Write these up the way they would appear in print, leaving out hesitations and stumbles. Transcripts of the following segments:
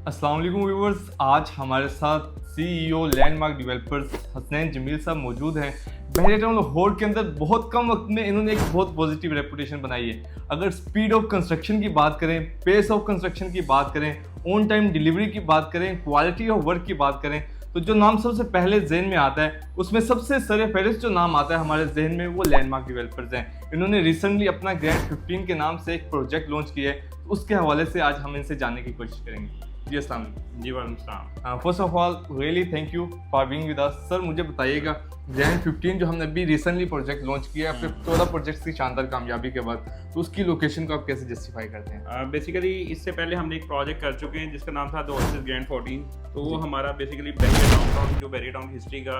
अस्सलाम वालेकुम व्यूवर्स, आज हमारे साथ CEO landmark developers Hasnain Jameel साहब मौजूद हैं। बहरिया टाउन लाहौर के अंदर बहुत कम वक्त में इन्होंने एक बहुत पॉजिटिव रेपुटेशन बनाई है। अगर स्पीड ऑफ कंस्ट्रक्शन की बात करें, पेस ऑफ कंस्ट्रक्शन की बात करें, ऑन टाइम डिलीवरी की बात करें, क्वालिटी ऑफ वर्क की बात करें, तो जो नाम सबसे पहले जहन में आता है उसमें सबसे सरफहरिस्त जो नाम आता है हमारे जहन में वो लैंडमार्क डेवलपर्स हैं। इन्होंने रिसेंटली अपना ग्रैंड 15 के नाम से एक प्रोजेक्ट लॉन्च किया है, तो उसके हवाले से आज हम इनसे जानने की कोशिश करेंगे। जी अस्सलाम वालेकुम। जी वालेकुम। First of all really thank you for being with us. Sir मुझे बताइएगा, ग्रैंड 15 जो हमने अभी रिसेंटली प्रोजेक्ट लॉन्च किया है आपके 14 प्रोजेक्ट्स की शानदार कामयाबी के बाद, तो उसकी लोकेशन को आप कैसे जस्टिफाई करते हैं? बेसिकली इससे पहले हमने एक प्रोजेक्ट कर चुके हैं जिसका नाम था द ओएसिस ग्रैंड 14। तो वो हमारा बेसिकली बहरिया डाउनटाउन, जो बहरिया टाउन हिस्ट्री का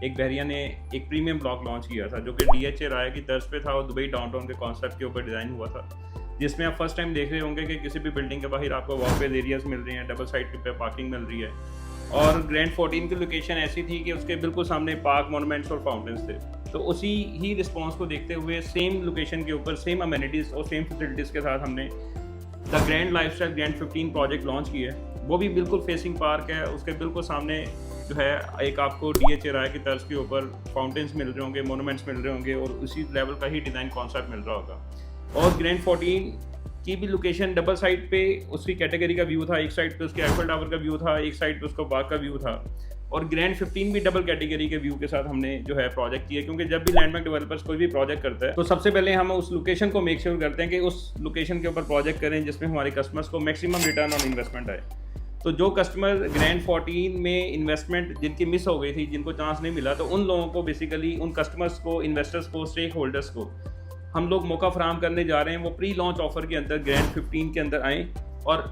एक बहरिया ने एक प्रीमियम ब्लॉक लॉन्च किया था जो कि DHA राय की तर्ज पे था और दुबई डाउनटाउन के कॉन्सेप्ट के ऊपर डिज़ाइन हुआ था, जिसमें आप फर्स्ट टाइम देख रहे होंगे कि किसी भी बिल्डिंग के बाहर आपको वॉकवेज एरियाज मिल रही हैं, डबल साइड पे पार्किंग मिल रही है। और ग्रैंड 14 की लोकेशन ऐसी थी कि उसके बिल्कुल सामने पार्क, मॉन्यूमेंट्स और फाउंटेन्स थे। तो उसी ही रिस्पॉन्स को देखते हुए सेम लोकेशन के ऊपर सेम अमेनिटीज़ और सेम फैसिलिटीज़ के साथ हमने the grand lifestyle grand 15 project launch किया है। वो भी बिल्कुल फेसिंग पार्क है, उसके बिल्कुल सामने जो है एक आपको DHA राय की तर्ज के ऊपर फाउंटेन्स मिल रहे होंगे, मोनूमेंट्स मिल रहे होंगे और उसी लेवल का ही डिज़ाइन कॉन्सेप्ट मिल रहा होगा। और ग्रैंड 14 की भी लोकेशन डबल साइड पे उसकी कैटेगरी का व्यू था, एक साइड पे उसके एफएल टावर का व्यू था, एक साइड पे उसका बाग का व्यू था। और ग्रैंड 15 भी डबल कैटेगरी के व्यू के साथ हमने जो है प्रोजेक्ट किया, क्योंकि जब भी लैंडमार्क डेवलपर्स कोई भी प्रोजेक्ट करता है तो सबसे पहले हम उस लोकेशन को मेक श्योर करते हैं कि उस लोकेशन के ऊपर प्रोजेक्ट करें जिसमें हमारे कस्टमर्स को मैक्सिमम रिटर्न ऑन इन्वेस्टमेंट आए। तो जो कस्टमर ग्रैंड 14 में इन्वेस्टमेंट जिनकी मिस हो गई थी, जिनको चांस नहीं मिला, तो उन लोगों को बेसिकली उन कस्टमर्स को, इन्वेस्टर्स को, स्टेक होल्डर्स को हम लोग मौका फराहम करने जा रहे हैं। वो प्री लॉन्च ऑफर के अंदर ग्रैंड 15 के अंदर आएँ और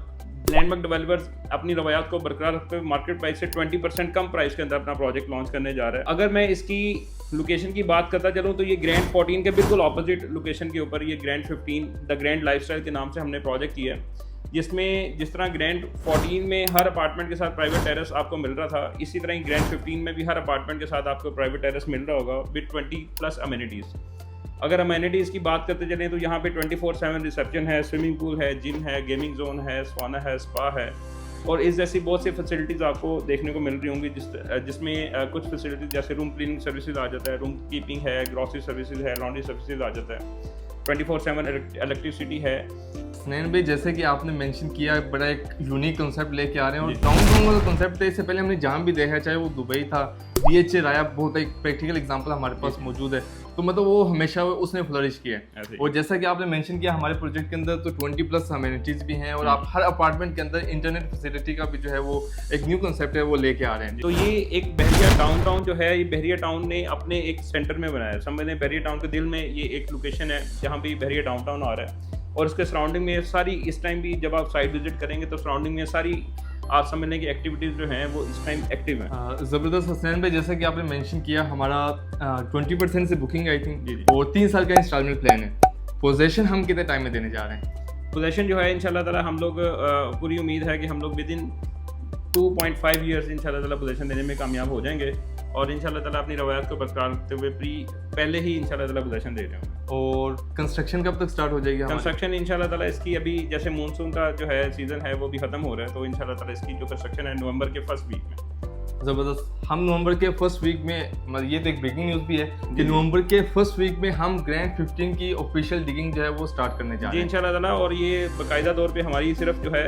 लैंडमार्क डेवलपर्स अपनी रवायात को बरकरार रखते हुए मार्केट प्राइस से 20% कम प्राइस के अंदर अपना प्रोजेक्ट लॉन्च करने जा रहा है। अगर मैं इसकी लोकेशन की बात करता चलूँ तो ये ग्रैंड 14 के बिल्कुल ऑपोजिट लोकेशन के ऊपर ये ग्रैंड 15 द ग्रैंड लाइफस्टाइल के नाम से हमने प्रोजेक्ट किया है, जिसमें जिस तरह ग्रैंड 14 में हर अपार्टमेंट के साथ प्राइवेट टेरेस आपको मिल रहा था, इसी तरह ही ग्रैंड 15 में भी हर अपार्टमेंट के साथ आपको प्राइवेट टेरेस मिल रहा होगा विद 20+ अमेनिटीज़। अगर अमेनिटीज़ की बात करते चलें तो यहाँ पे 24/7 रिसेप्शन है, स्विमिंग पूल है, जिम है, गेमिंग जोन है, सौना है, स्पा है और इस जैसी बहुत सी फैसिलिटीज़ आपको देखने को मिल रही होंगी, जिसमें कुछ फैसिलिटीज़ जैसे रूम क्लीनिंग सर्विसेज आ जाता है, रूम कीपिंग है, ग्रॉसरी सर्विसेज है, लॉन्ड्री सर्विसेज आ जाता है, 24/7 इलेक्ट्रिसिटी है। स्नैन भाई, जैसे कि आपने मेंशन किया, बड़ा एक यूनिक कंसेप्ट लेके आ रहे हैं और डाउनटाउन वाला कंसेप्ट है। इससे पहले हमने जहाँ भी देखा, चाहे वो दुबई था, DHA राय बहुत एक प्रैक्टिकल एग्जांपल हमारे पास मौजूद है, तो मतलब वो हमेशा उसने फ्लरिश किया है। और जैसा कि आपने मेंशन किया, हमारे प्रोजेक्ट के अंदर तो 20+ अमेनिटीज़ भी हैं और आप हर अपार्टमेंट के अंदर इंटरनेट फैसिलिटी का भी जो है वो एक न्यू कंसेप्ट है वो लेके आ रहे हैं। तो ये एक बहरिया डाउनटाउन जो है, ये बहरिया टाउन ने अपने एक सेंटर में बनाया है। समझ लें बहरिया टाउन के दिल में ये एक लोकेशन है जहाँ पे बहरिया डाउनटाउन आ रहा है और उसके सराउंडिंग में सारी, इस टाइम भी जब आप साइट विजिट करेंगे तो सराउंडिंग में सारी आप समझने की एक्टिविटीज़ जो हैं वो इस टाइम एक्टिव हैं। ज़बरदस्त। हसनैन भाई, जैसा कि आपने मेंशन किया, हमारा 20% से बुकिंग आई थी और 3 साल का इंस्टॉलमेंट प्लान है। पोजेशन हम कितने टाइम में देने जा रहे हैं? पोजेशन जो है इंशाल्लाह ताला हम लोग पूरी उम्मीद है कि हम लोग विद इन 2.5 ईयर्स इंशाल्लाह ताला पोजेशन देने में कामयाब हो जाएंगे और इंशाल्लाह ताला अपनी रवायत को बरकरार रखते हुए पहले ही इंशाल्लाह ताला पोजेशन दे रहे हैं। और कंस्ट्रक्शन कब तक स्टार्ट हो जाएगी? कंस्ट्रक्शन इंशाल्लाह ताला इसकी अभी जैसे मानसून का जो है सीज़न है वो भी ख़त्म हो रहा है, तो इंशाल्लाह ताला इसकी जो कंस्ट्रक्शन है नवंबर के फर्स्ट वीक में। ज़बरदस्त। हम नवंबर के फर्स्ट वीक में, मतलब ये तो एक ब्रेकिंग न्यूज़ भी है कि नवंबर के फर्स्ट वीक में हम ग्रैंड 15 की ऑफिशियल डिगिंग जो है वो स्टार्ट करने जा रहे हैं इंशाल्लाह ताला। और ये बाकायदा तौर पे हमारी सिर्फ जो है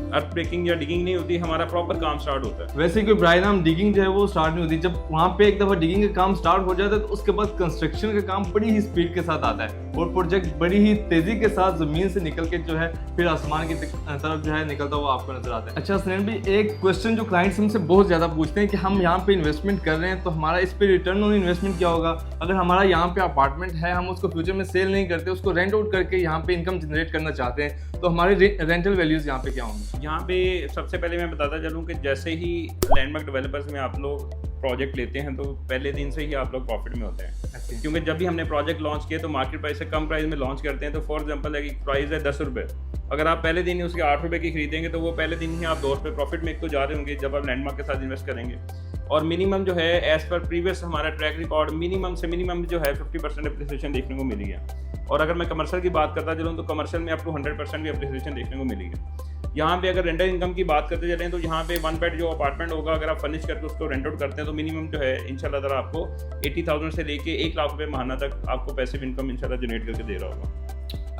अर्थ ब्रेकिंग या डिगिंग नहीं होती, हमारा प्रॉपर काम स्टार्ट होता है। वैसे कोई ब्राई नाम डिगिंग जो है वो स्टार्ट नहीं होती। जब वहाँ पे एक दफ़ा डिगिंग का काम स्टार्ट हो जाता है तो उसके बाद कंस्ट्रक्शन का काम बड़ी ही स्पीड के साथ आता है और प्रोजेक्ट बड़ी ही तेज़ी के साथ ज़मीन से निकल के जो है फिर आसमान की तरफ जो है निकलता हुआ आपको नजर आता है। अच्छा स्नैन भाई, एक क्वेश्चन जो क्लाइंट्स हमसे बहुत ज़्यादा पूछते हैं कि हम यहाँ पे इन्वेस्टमेंट कर रहे हैं तो हमारा इस पर रिटर्न ऑन इन्वेस्टमेंट क्या होगा? अगर हमारा यहाँ पे अपार्टमेंट है, हम उसको फ्यूचर में सेल नहीं करते, उसको रेंट आउट करके यहाँ पे इनकम जनरेट करना चाहते हैं, तो हमारे रेंटल वैल्यूज़ यहाँ पे क्या होंगे? यहाँ पे सबसे पहले मैं बताता चलूँ कि जैसे ही लैंडमार्क डेवलपर्स में आप लोग प्रोजेक्ट लेते हैं तो पहले दिन से ही आप लोग प्रॉफिट में होते हैं, क्योंकि जब भी हमने प्रोजेक्ट लॉन्च किया तो मार्केट प्राइस से कम प्राइस में लॉन्च करते हैं। तो फॉर एग्जांपल एक प्राइस है 10 रुपये, अगर आप पहले दिन ही उसके 8 रुपये की खरीदेंगे तो वो पहले दिन ही आप 2 रुपये प्रॉफिट में एक तो जा रहे होंगे जब आप लैंडमार्क के साथ इन्वेस्ट करेंगे। और मिनिमम जो है एज पर प्रीवियस हमारा ट्रैक रिकॉर्ड मिनिमम से मिनिमम जो है 50% एप्रिसिएशन देखने को मिली है। और अगर मैं कमर्शियल की बात करता चलूँ तो कमर्शियल में अप टू 100% भी अप्रिसिएशन देखने को मिलेगी। यहाँ पे अगर रेंटल इनकम की बात करते चलें तो यहाँ पे 1 बेड जो अपार्टमेंट होगा, अगर आप फर्निश करके उसको रेंट आउट करते हैं तो मिनिमम जो है इंशाल्लाह ताला आपको 80,000 से लेके 1 लाख रुपए महीना तक आपको पैसिव इनकम इंशाल्लाह जनरेट करके दे रहा होगा।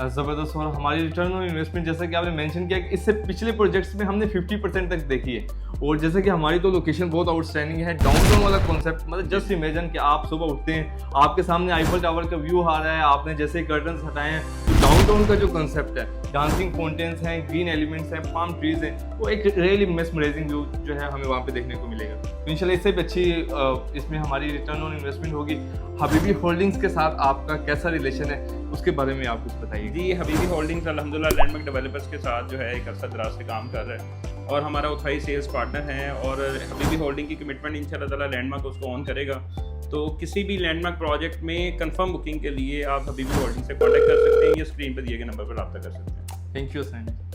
ज़बरदस्त। और हमारी रिटर्न ऑन इन्वेस्टमेंट जैसा कि आपने मेंशन किया कि इससे पिछले प्रोजेक्ट्स में हमने 50% तक देखी है, और जैसे कि हमारी तो लोकेशन बहुत आउटस्टैंडिंग है। डाउनटाउन वाला कॉन्सेप्ट, मतलब जस्ट इमेजिन कि आप सुबह उठते हैं, आपके सामने आईफल टावर का व्यू आ रहा है, आपने जैसे कर्टन्स हटाए हैं, तो डाउनटाउन का जो कॉन्सेप्ट है, डांसिंग फाउंटेन्स हैं, ग्रीन एलिमेंट्स हैं, पाम ट्रीज हैं, वो एक रियली मेस्मराइजिंग व्यू जो है हमें वहाँ पे देखने को मिलेगा। तो इंशाल्लाह इससे भी अच्छी इसमें हमारी रिटर्न ऑन इन्वेस्टमेंट होगी। हबीबी होल्डिंग्स के साथ आपका कैसा रिलेशन है, उसके बारे में आप कुछ बताइए। जी, हबीबी होल्डिंग्स अल्हम्दुलिल्लाह लैंडमार्क डेवलपर्स के साथ जो है एक अरसा दराज से काम कर रहा है, और हमारा ऑथराइज सेल्स पार्टनर हैं, और हबीबी होल्डिंग की कमिटमेंट इंशाल्लाह ताला लैंडमार्क उसको ऑन करेगा। तो किसी भी लैंडमार्क प्रोजेक्ट में कंफर्म बुकिंग के लिए आप हबीबी होल्डिंग से कॉन्टैक्ट कर सकते हैं या स्क्रीन पर दिए गए नंबर पर रब्ता कर सकते हैं। Thank you sir.